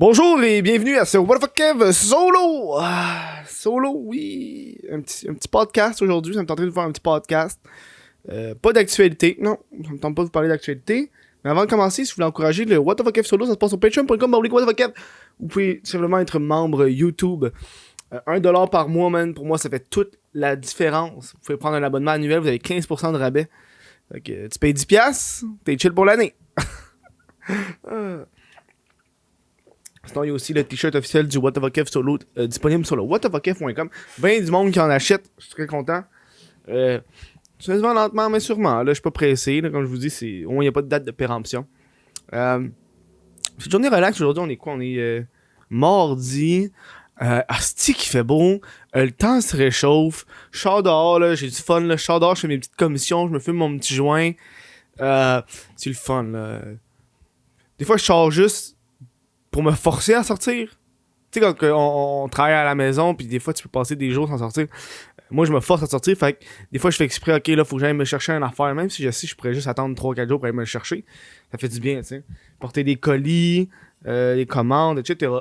Bonjour et bienvenue à ce What the fuck Kev solo! Solo, oui! Un petit podcast aujourd'hui, ça me tenterait de faire un petit podcast. Pas d'actualité, non, ça me tente pas de vous parler d'actualité. Mais avant de commencer, si vous voulez encourager le What the fuck Kev solo, ça se passe sur patreon.com, What the fuck Kev. Vous pouvez simplement être membre YouTube. 1$ par mois, man, pour moi, ça fait toute la différence. Vous pouvez prendre un abonnement annuel, vous avez 15% de rabais. Fait que tu payes 10$, t'es chill pour l'année. Sinon, il y a aussi le t-shirt officiel du What the fuck Kev solo disponible sur le whatthefuckkev.com. Ben du monde qui en achète, je suis très content. Ça se vend lentement, mais sûrement. Là, je suis pas pressé. Là, comme je vous dis, il n'y a pas de date de péremption. C'est une journée relax aujourd'hui. On est quoi? On est mardi. Asti qui fait beau. Le temps se réchauffe. Je sors dehors, là, j'ai du fun. Là. Je sors dehors, je fais mes petites commissions. Je me fume mon petit joint. C'est le fun. Là. Des fois, je sors juste pour me forcer à sortir. Tu sais, quand on travaille à la maison, puis des fois, tu peux passer des jours sans sortir. Moi, je me force à sortir, fait que des fois, je fais exprès, ok, là, faut que j'aille me chercher une affaire, même si je sais, je pourrais juste attendre 3-4 jours pour aller me le chercher. Ça fait du bien, tu sais. Porter des colis, des commandes, etc.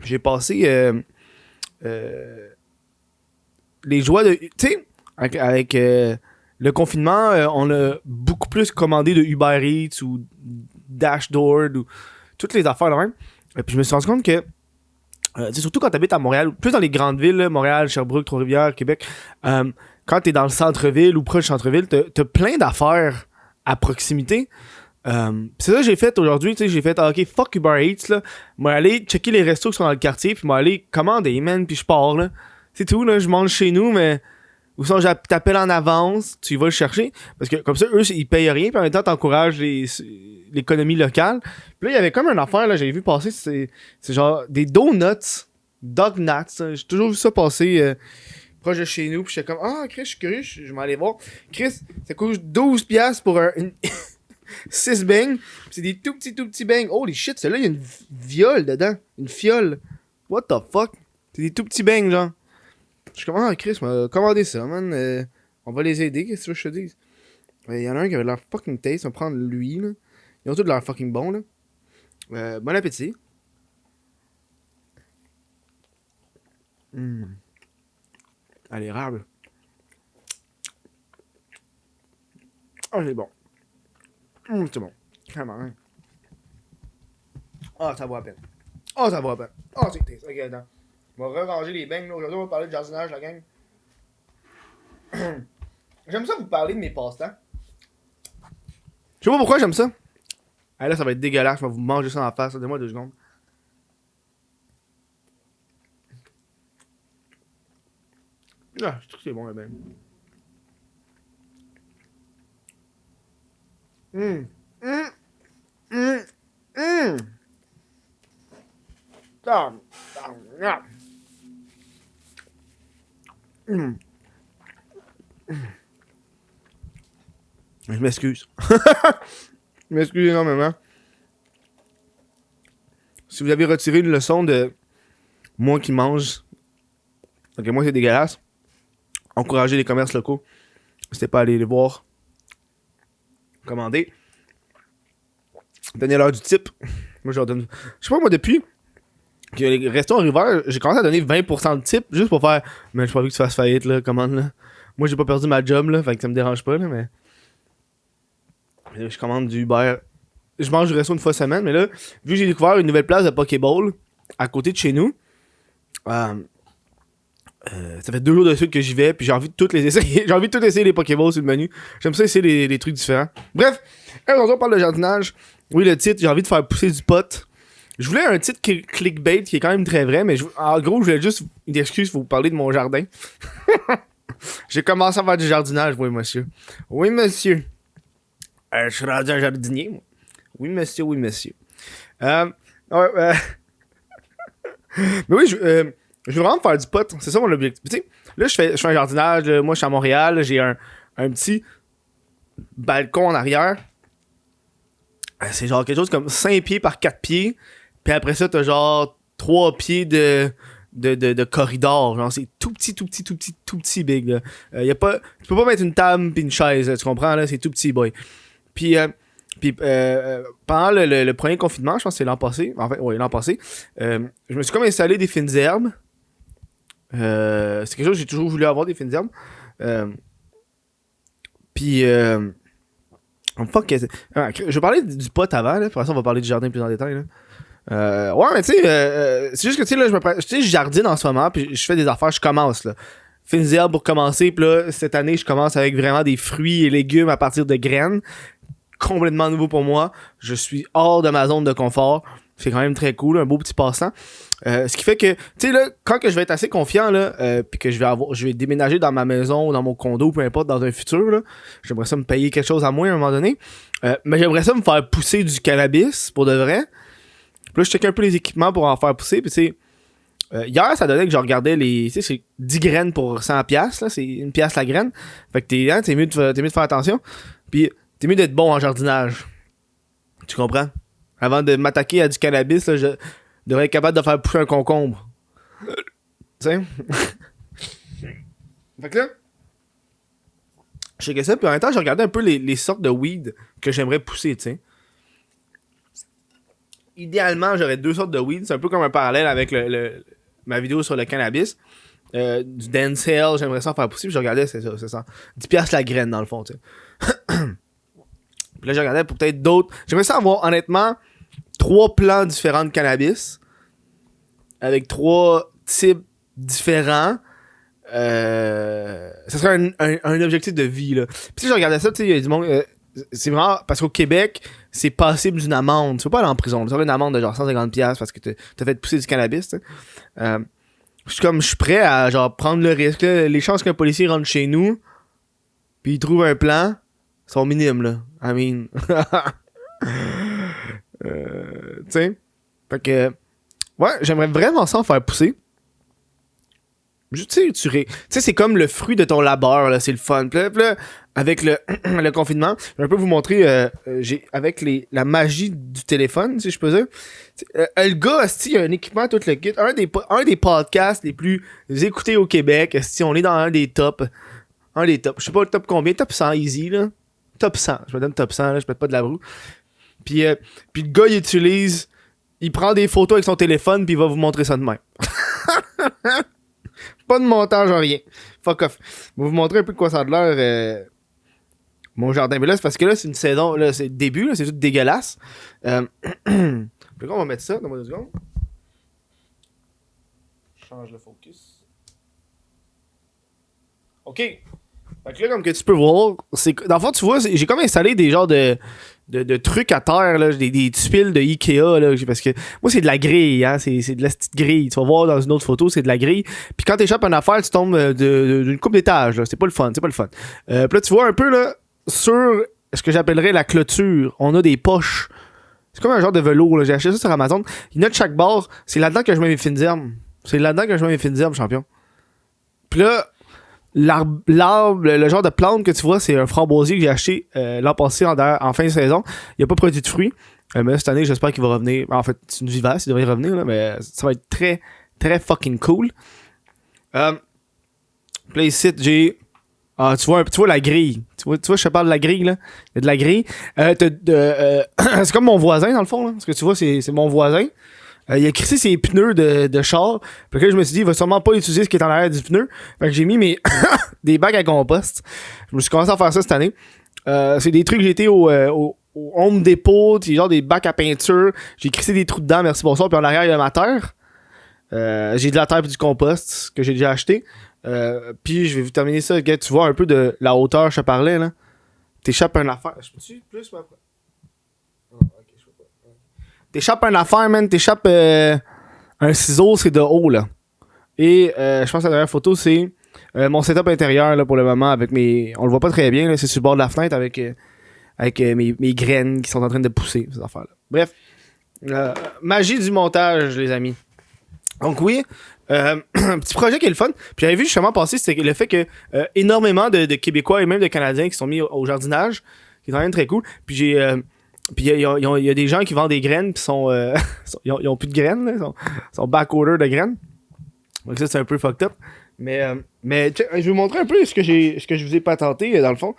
J'ai passé les joies de... Tu sais, avec le confinement, on a beaucoup plus commandé de Uber Eats ou Dashdoor ou toutes les affaires là même. Et puis je me suis rendu compte que surtout quand t'habites à Montréal, plus dans les grandes villes, là, Montréal, Sherbrooke, Trois-Rivières, Québec, quand t'es dans le centre-ville ou proche du centre-ville, t'as plein d'affaires à proximité. C'est ça que j'ai fait aujourd'hui, tu sais, j'ai fait ok, fuck Uber Eats là, moi aller checker les restos qui sont dans le quartier, puis moi aller commander, man, puis je pars là. C'est tout là, je mange chez nous, mais ou sinon t'appelles en avance, tu vas le chercher, parce que comme ça, eux, ils payent rien, puis en même temps, t'encourages l'économie locale. Puis là, il y avait comme une affaire, là, j'avais vu passer, c'est genre des donuts, dog nuts, j'ai toujours vu ça passer proche de chez nous, puis j'étais comme, ah, Chris, je suis curieux, je m'en allais voir. Chris, ça coûte 12$ pour une 6 beignes, pis c'est des tout petits beignes. Holy shit, celle-là, il y a une viole dedans, une fiole. What the fuck? C'est des tout petits beignes, genre. Je suis comme, ah, Chris m'a commandé ça, man. On va les aider, qu'est-ce que je te dis? Il y en a un qui avait l'air fucking taste, on va prendre lui, là. Ils ont tous l'air fucking bons, là. Bon appétit. Ah, l'érable. Ah, c'est bon. C'est bon. Vraiment, hein. Ah, ça vaut la peine. Ah, ça vaut la peine. Ah, c'est taste. Ok, attends. On va ranger les beignes, là. Aujourd'hui, on va parler de jardinage, la gang. J'aime ça vous parler de mes passe-temps. Je sais pas pourquoi j'aime ça. Ah, là, ça va être dégueulasse. Je vais vous manger ça en face. Donnez-moi 2 secondes. Ah, je trouve que c'est bon, les beignes. Je m'excuse. Je m'excuse énormément. Si vous avez retiré une leçon de moi qui mange, ok, moi c'est dégueulasse, encouragez les commerces locaux. N'hésitez pas à aller les voir. Commander. Donnez l'heure du type. Moi je leur donne. Je sais pas, moi depuis que les restos arrivent, j'ai commencé à donner 20% de type juste pour faire. Mais j'ai pas vu que tu fasses faillite là, commande là. Moi j'ai pas perdu ma job là, fait que ça me dérange pas là, mais. Je commande du Uber. Je mange du resto une fois semaine, mais là, vu que j'ai découvert une nouvelle place de Pokéball à côté de chez nous, ça fait 2 jours de suite que j'y vais, puis j'ai envie de toutes les essayer. J'ai envie de tout essayer les Pokéballs sur le menu. J'aime ça essayer les trucs différents. Bref, aujourd'hui on parle de jardinage. Oui, le titre, j'ai envie de faire pousser du pot. Je voulais un titre clickbait qui est quand même très vrai, mais en gros, je voulais juste une excuse pour vous parler de mon jardin. J'ai commencé à faire du jardinage, oui, monsieur. Oui, monsieur. Je suis rendu un jardinier, moi. Oui, monsieur, oui, monsieur. Mais oui, je veux vraiment faire du pot. C'est ça mon objectif. Tu sais, là, je fais un jardinage. Là, moi, je suis à Montréal. Là, j'ai un petit balcon en arrière. C'est genre quelque chose comme 5 pieds par 4 pieds. Puis après ça, t'as genre 3 pieds de corridor. Genre, c'est tout petit big. Là. Y a pas, tu peux pas mettre une table pis une chaise. Là, tu comprends? Là, c'est tout petit, boy. Puis Puis pendant le premier confinement, je pense que c'est l'an passé. En fait, oui, l'an passé. Je me suis comme installé des fines herbes. C'est quelque chose que j'ai toujours voulu avoir, des fines herbes. Puis... fuck, je parlais du pot avant, là. Pour ça, on va parler du jardin plus en détail, là. Ouais, mais tu sais, c'est juste que, tu sais, là, je jardine en ce moment, puis je fais des affaires, je commence, là. Fines herbes pour commencer, puis là, cette année, je commence avec vraiment des fruits et légumes à partir de graines. Complètement nouveau pour moi. Je suis hors de ma zone de confort. C'est quand même très cool, un beau petit passe-temps. Ce qui fait que, tu sais, là, quand que je vais être assez confiant, là, puis que je vais déménager dans ma maison ou dans mon condo, peu importe, dans un futur, là, j'aimerais ça me payer quelque chose à moi à un moment donné. Mais j'aimerais ça me faire pousser du cannabis, pour de vrai. Puis là, je check un peu les équipements pour en faire pousser. Puis, tu sais, hier, ça donnait que je regardais les. Tu sais, c'est 10 graines pour 100$, là. C'est 1$ la graine. Fait que t'es mieux de faire attention. Puis, t'es mieux d'être bon en jardinage. Tu comprends? Avant de m'attaquer à du cannabis, là, je devrais être capable de faire pousser un concombre. Tu sais? Fait que là, je checkais ça. Puis en même temps, je regardais un peu les sortes de weed que j'aimerais pousser, tu sais. Idéalement, j'aurais 2 sortes de weed. C'est un peu comme un parallèle avec ma vidéo sur le cannabis. Du dancehall, j'aimerais ça en faire pousser. Puis je regardais, c'est ça. 10$ la graine, dans le fond, tu sais. Puis là, je regardais pour peut-être d'autres. J'aimerais ça avoir, honnêtement, 3 plants différents de cannabis. Avec 3 types différents. Ça serait un objectif de vie, là. Puis si je regardais ça, tu sais, il y a du monde... c'est vraiment... Parce qu'au Québec, c'est passible d'une amende. Tu vas pas aller en prison. Tu vas une amende de genre 150$ parce que t'as fait pousser du cannabis, tu sais. Je suis prêt à genre prendre le risque, là. Les chances qu'un policier rentre chez nous puis il trouve un plan sont minimes, là. I mean... tu sais. Fait que... Ouais, j'aimerais vraiment ça en faire pousser. Tu sais, c'est comme le fruit de ton labeur, là, c'est le fun. Puis là, avec le confinement, je vais un peu vous montrer, avec la magie du téléphone, si je peux dire. Le gars, il a un équipement, tout le kit. Un des podcasts les plus écoutés au Québec, on est dans un des tops. Un des tops. Je sais pas le top combien, top 100 easy, là. Top 100. Je me donne top 100, là, je pète pas de la broue. Puis le gars, il prend des photos avec son téléphone, puis il va vous montrer ça de même. Pas de montage, rien. Fuck off. Je vais vous montrer un peu de quoi ça a l'air. Mon jardin. Mais là, c'est parce que là, c'est une saison. Là, c'est le début, là, c'est tout dégueulasse. Puis on va mettre ça dans 2 secondes. Je change le focus. OK. Fait que là, comme que tu peux voir, dans le fond, tu vois, j'ai comme installé des genres de trucs à terre, là, des tuiles de Ikea, là, parce que moi, c'est de la grille, hein, c'est de la petite grille. Tu vas voir dans une autre photo, c'est de la grille. Puis quand t'échappes une affaire, tu tombes d'une coupe d'étage, là. C'est pas le fun. Puis là, tu vois un peu, là, sur ce que j'appellerais la clôture, on a des poches. C'est comme un genre de velours, là. J'ai acheté ça sur Amazon. Il y en a de chaque bord. C'est là-dedans que je mets mes fines herbes. Champion. Puis là, l'arbre, le genre de plante que tu vois, c'est un framboisier que j'ai acheté l'an passé en fin de saison. Il a pas produit de fruits. Mais cette année, j'espère qu'il va revenir. En fait, c'est une vivace, il devrait revenir, là, mais ça va être très, très fucking cool. Puis là, ici, j'ai... tu vois la grille. Tu vois, je te parle de la grille, là. Il y a de la grille. C'est comme mon voisin, dans le fond, là. Parce que tu vois, c'est mon voisin. Il a crissé ses pneus de char. Puis là, je me suis dit, il va sûrement pas utiliser ce qui est en arrière du pneu. Fait que j'ai mis des bacs à compost. Je me suis commencé à faire ça cette année. C'est des trucs, j'ai été au Home Depot, genre des bacs à peinture. J'ai crissé des trous dedans, merci bonsoir. Puis en arrière, il y a ma terre. J'ai de la terre et du compost que j'ai déjà acheté. Puis je vais vous terminer ça. Tu vois un peu de la hauteur, je te parlais, là. T'échappes une affaire. Je peux-tu plus ou après? T'échappes une affaire, man. T'échappes un ciseau, c'est de haut, là. Et je pense que la dernière photo, c'est mon setup intérieur, là, pour le moment, avec mes... On le voit pas très bien, là. C'est sur le bord de la fenêtre avec mes graines qui sont en train de pousser, ces affaires-là. Bref. Magie du montage, les amis. Donc oui, un petit projet qui est le fun. Puis j'avais vu justement passer, c'est le fait que énormément de Québécois et même de Canadiens qui sont mis au jardinage, qui est quand même très cool. Puis puis il y a des gens qui vendent des graines puis ils ont plus de graines, là, ils sont back-order de graines. Donc ça, c'est un peu fucked up. Mais je vais vous montrer un peu ce que je vous ai patenté, dans le fond.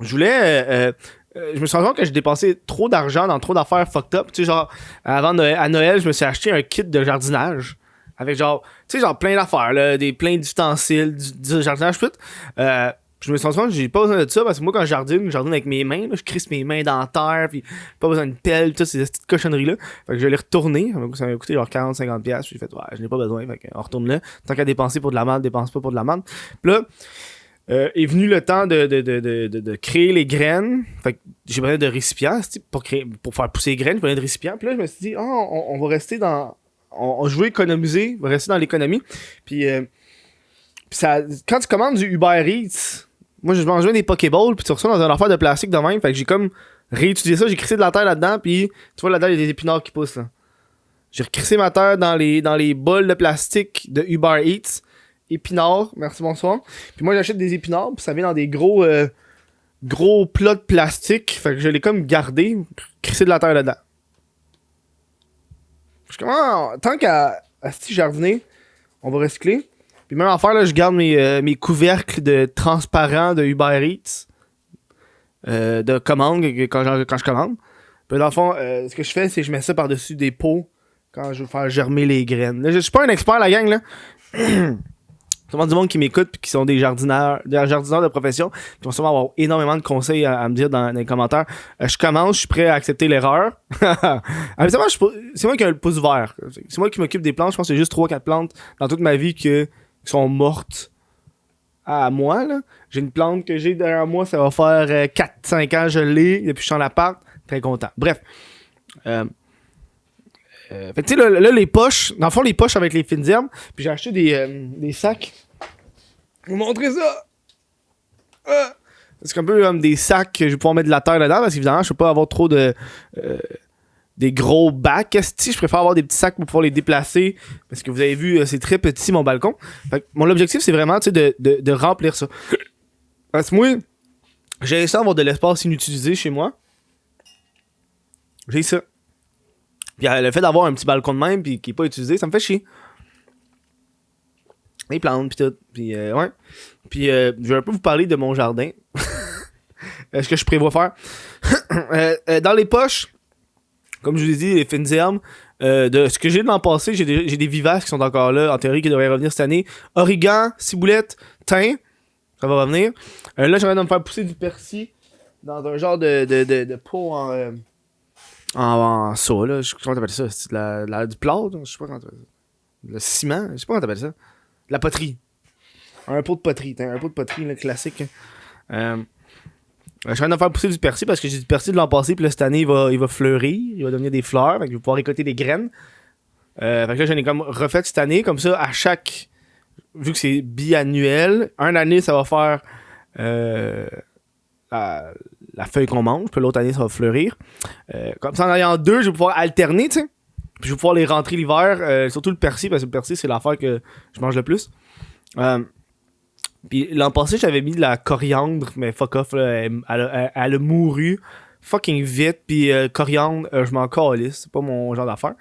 Je voulais. Je me suis rendu compte que j'ai dépensé trop d'argent dans trop d'affaires fucked up. Tu sais, genre, à Noël, je me suis acheté un kit de jardinage. Avec genre, tu sais, genre plein d'affaires, là, plein d'ustensiles, du jardinage, tout. Je me suis rendu compte que j'ai pas besoin de ça parce que moi, quand je jardine avec mes mains, là, je crisse mes mains dans la terre, puis pas besoin de pelle, toutes ces petites cochonneries-là. Fait que je l'ai retourné. Ça m'a coûté genre 40-50$. Puis j'ai fait, ouais, je n'ai pas besoin. Fait qu'on retourne là. Tant qu'à dépenser pour de la merde, dépense pas pour de la merde. Puis là, est venu le temps de créer les graines. Fait que j'ai besoin de récipients pour faire pousser les graines. J'ai besoin de récipients. Puis là, je me suis dit, on va rester dans. Je veux économiser, on va rester dans l'économie. Puis, ça, quand tu commandes du Uber Eats, moi je mangeais des Pokéballs, puis tu reçois dans une affaire de plastique de même. Fait que j'ai comme réétudié ça, j'ai crissé de la terre là-dedans, puis tu vois là-dedans, il y a des épinards qui poussent. Là. J'ai recrissé ma terre dans les bols de plastique de Uber Eats. Épinards, merci, bonsoir. Puis moi, j'achète des épinards, puis ça vient dans des gros plats de plastique. Fait que je l'ai comme gardé, crissé de la terre là-dedans. Je suis comme, tant qu'à ce jardiner, on va recycler. Puis même en faire, là, je garde mes couvercles de transparents de Uber Eats. De commande, quand je commande. Puis dans le fond, ce que je fais, c'est que je mets ça par-dessus des pots quand je veux faire germer les graines. Là, je suis pas un expert, la gang, là. Sûrement du monde qui m'écoute puis qui sont des jardiniers de profession, qui vont sûrement avoir énormément de conseils à me dire dans les commentaires. Je commence, je suis prêt à accepter l'erreur. Habituellement, c'est moi qui ai le pouce vert. C'est moi qui m'occupe des plantes. Je pense que c'est juste 3-4 plantes dans toute ma vie qui sont mortes à moi. Là. J'ai une plante que j'ai derrière moi, ça va faire 4-5 ans, je l'ai depuis que je suis en appart. Très content. Bref. Fait que tu sais, là, les poches, dans le fond, les poches avec les fines herbes, puis j'ai acheté des sacs. Je vais vous montrer ça! C'est un peu comme des sacs que je vais pouvoir mettre de la terre dedans, parce qu'évidemment, je peux pas avoir trop de. Des gros bacs. Je préfère avoir des petits sacs pour pouvoir les déplacer, parce que vous avez vu, c'est très petit mon balcon. Fait que mon objectif, c'est vraiment de remplir ça. Parce que moi, j'ai ça avoir de l'espace inutilisé chez moi. J'ai ça. Puis le fait d'avoir un petit balcon de même puis qui est pas utilisé, ça me fait chier. Les plantes puis tout. Puis ouais. Puis je vais un peu vous parler de mon jardin. Ce que je prévois faire. Dans les poches, comme je vous ai dit, les fines herbes, de ce que j'ai de l'an passé, j'ai des vivaces qui sont encore là, en théorie qui devraient revenir cette année. Origan, ciboulette, thym, ça va revenir. Là, j'aimerais de me faire pousser du persil dans un genre de pot en ça, là. Comment t'appelles ça? C'est du plâtre? Je sais pas comment t'appelles ça. Le ciment? Je sais pas comment t'appelles ça. De la poterie. Un pot de poterie. Un pot de poterie, là, classique. Je suis en train de faire pousser du persil parce que j'ai du persil de l'an passé, puis là, cette année, il va fleurir. Il va devenir des fleurs. Fait que je vais pouvoir récolter des graines. Fait que là, j'en ai comme refait cette année. Comme ça, à chaque. Vu que c'est biannuel, une année, ça va faire. La feuille qu'on mange, puis l'autre année ça va fleurir. Comme ça en ayant deux, je vais pouvoir alterner, tu sais. Puis je vais pouvoir les rentrer l'hiver, surtout le persil, parce que le persil c'est l'affaire que je mange le plus. Puis l'an passé j'avais mis de la coriandre, mais fuck off, là, elle a mouru fucking vite, puis coriandre, je m'en calisse, c'est pas mon genre d'affaire.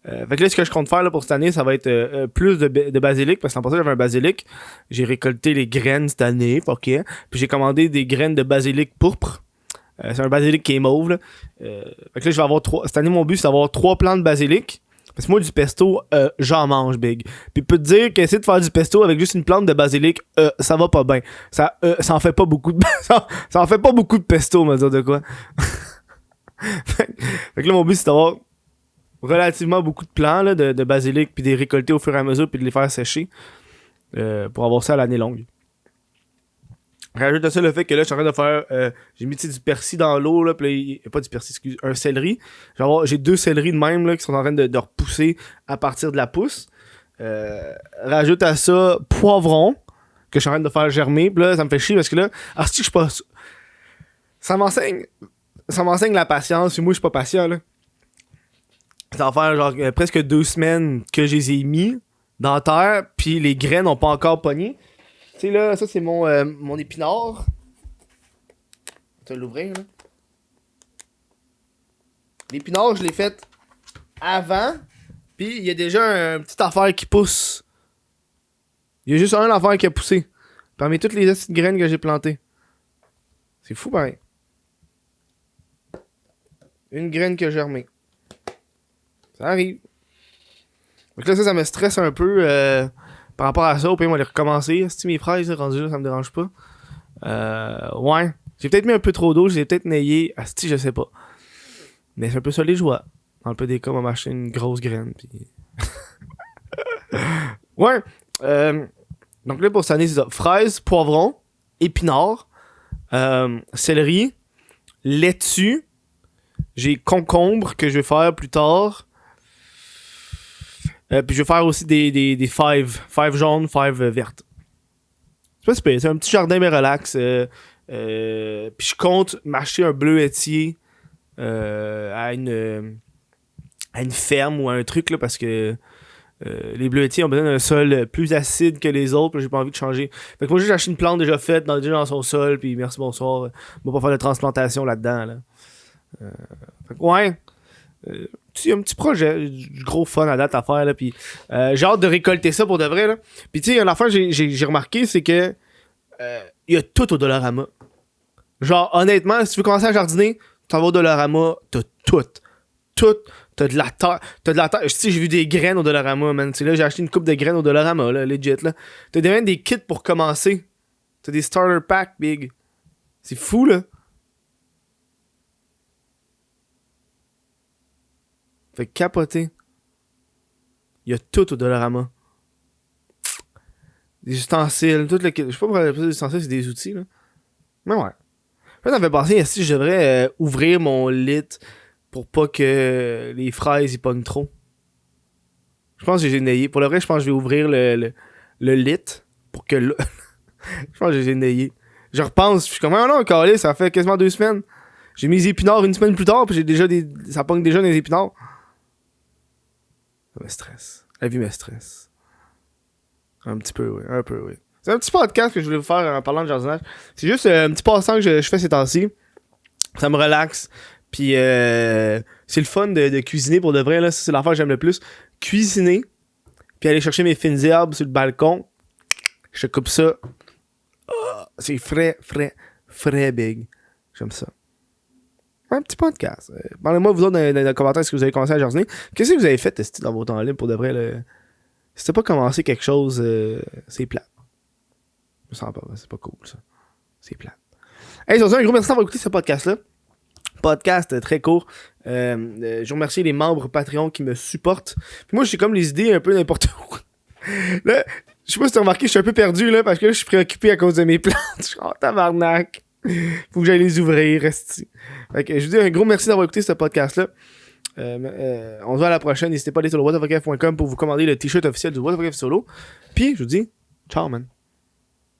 Fait que là, ce que je compte faire là, pour cette année, ça va être plus de basilic, parce que l'an passé, j'avais un basilic. J'ai récolté les graines cette année, ok. Puis j'ai commandé des graines de basilic pourpre. C'est un basilic qui est mauve, là. Fait que là, je vais avoir 3. Cette année, mon but, c'est d'avoir 3 plants de basilic. Parce que moi, du pesto, j'en mange, big. Puis peut te dire qu'essayer de faire du pesto avec juste une plante de basilic, ça va pas bien. Ça en fait pas beaucoup de. ça en fait pas beaucoup de pesto, on va dire de quoi. Fait que là, mon but, c'est d'avoir relativement beaucoup de plants là, de basilic, puis de les récolter au fur et à mesure, puis de les faire sécher pour avoir ça à l'année longue. Rajoute à ça le fait que là, je suis en train de faire. J'ai mis du persil dans l'eau, là, puis là, pas du persil, excuse, un céleri. J'ai 2 céleris de même là, qui sont en train de repousser à partir de la pousse. Rajoute à ça poivron, que je suis en train de faire germer, puis là, ça me fait chier parce que là, si je suis pas. Ça m'enseigne la patience, puis moi, je suis pas patient, là. Ça va faire genre presque 2 semaines que je les ai mis dans la terre, puis les graines n'ont pas encore pogné. Tu sais là, ça c'est mon épinard. Tu vas l'ouvrir là. L'épinard, je l'ai fait avant, puis il y a déjà une petite affaire qui pousse. Il y a juste un affaire qui a poussé. Parmi toutes les petites graines que j'ai plantées. C'est fou, pareil. Une graine qui a germé. Ça arrive. Donc là, ça me stresse un peu par rapport à ça. Au pire, on va les recommencer. Si mes fraises, rendu là, ça me dérange pas. Ouais. J'ai peut-être mis un peu trop d'eau. J'ai peut-être naillé. Asti, je sais pas. Mais c'est un peu ça les joies. Dans le peu des cas, on va m'acheter une grosse graine. Puis... ouais. Donc là, pour cette année, c'est ça. Fraises, poivrons, épinards, céleri, laitue. J'ai concombre que je vais faire plus tard. Puis je vais faire aussi des fèves. Fèves jaunes, fèves vertes. C'est pas super. C'est un petit jardin mais relax. Puis je compte m'acheter un bleuetier à une ferme ou à un truc là, parce que les bleuetiers ont besoin d'un sol plus acide que les autres. J'ai pas envie de changer. Fait que moi, j'ai acheté une plante déjà faite déjà dans son sol. Puis merci, bonsoir. On va pas faire de transplantation là-dedans. Là. Fait que ouais. Un petit projet, du gros fun à date à faire là, puis j'ai hâte de récolter ça pour de vrai là. Puis tu sais, une affaire j'ai remarqué, c'est que il y a tout au Dollarama. Genre honnêtement, si tu veux commencer à jardiner, tu vas au Dollarama, t'as tout, t'as de la terre, tu sais, j'ai vu des graines au Dollarama, man. C'est là j'ai acheté une coupe de graines au Dollarama là, legit là. T'as même des kits pour commencer, t'as des starter packs big, c'est fou là. Fait capoter. Il y a tout au Dollarama. Des ustensiles, tout le... Je sais pas pourquoi des ustensiles, c'est des outils, là. Mais ouais. Là, ça me fait penser, si je devrais ouvrir mon lit pour pas que les fraises y pognent trop. Je pense que j'ai nayé. Pour le vrai, je pense que je vais ouvrir le lit pour que... je pense que j'ai nayé. Je repense, je suis comme, ah non, calé, ça fait quasiment 2 semaines. J'ai mis les épinards une semaine plus tard, puis j'ai déjà ça pogne déjà dans les épinards. Ça me stresse. La vie me stresse. Un petit peu, oui. Un peu, oui. C'est un petit podcast que je voulais vous faire en parlant de jardinage. C'est juste un petit passe-temps que je fais ces temps-ci. Ça me relaxe. Puis c'est le fun de cuisiner pour de vrai. Là. Ça, c'est l'affaire que j'aime le plus. Cuisiner. Puis aller chercher mes fines herbes sur le balcon. Je coupe ça. Oh, c'est frais big. J'aime ça. Un petit podcast. Parlez-moi, vous autres, dans les commentaires, est-ce que vous avez commencé à jardiner? Qu'est-ce que vous avez fait dans vos temps libres pour de vrai? Là? Si t'as pas commencé quelque chose, c'est plate. Je me sens pas, c'est pas cool ça. C'est plate. Hey, sur ça, un gros merci d'avoir écouté ce podcast-là. Podcast très court. Je remercie les membres Patreon qui me supportent. Puis moi, j'ai comme les idées un peu n'importe où. Là, je sais pas si t'as remarqué, je suis un peu perdu là, parce que là, je suis préoccupé à cause de mes plantes. Je suis en tabarnak. Faut que j'aille les ouvrir, reste. Fait que je vous dis un gros merci d'avoir écouté ce podcast-là. On se voit à la prochaine. N'hésitez pas à aller sur le whatofocaf.com pour vous commander le t-shirt officiel du What the Fuck Solo. Puis, je vous dis, ciao, man.